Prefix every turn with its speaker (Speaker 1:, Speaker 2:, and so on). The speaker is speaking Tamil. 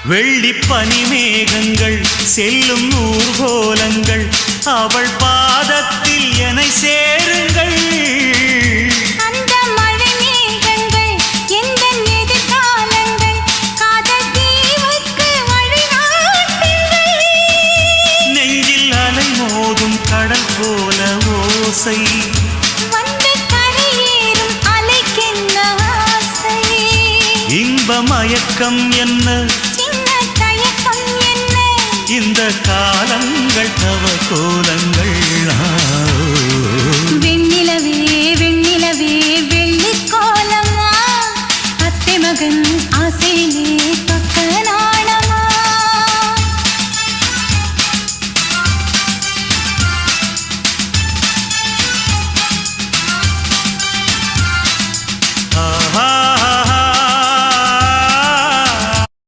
Speaker 1: வெள்ளி பனிமேகங்கள் செல்லும் ஊர்கோலங்கள் அவள் பாதத்தில் என்னை சேருங்கள்.
Speaker 2: அந்த மழை மேகங்கள் எந்த எதிர்காலங்கள் காதல் தீவுக்கு வழிநாட்டுங்கள்.
Speaker 1: நெஞ்சில் அலை மோதும் கடல் போல ஓசை
Speaker 2: வந்து கரையேறும் அலைக்கென்ன ஆசை.
Speaker 1: இன்ப மயக்கம் என்ன
Speaker 2: சின்ன தயக்கம் என்ன
Speaker 1: இந்த காலங்கள் தவ கோல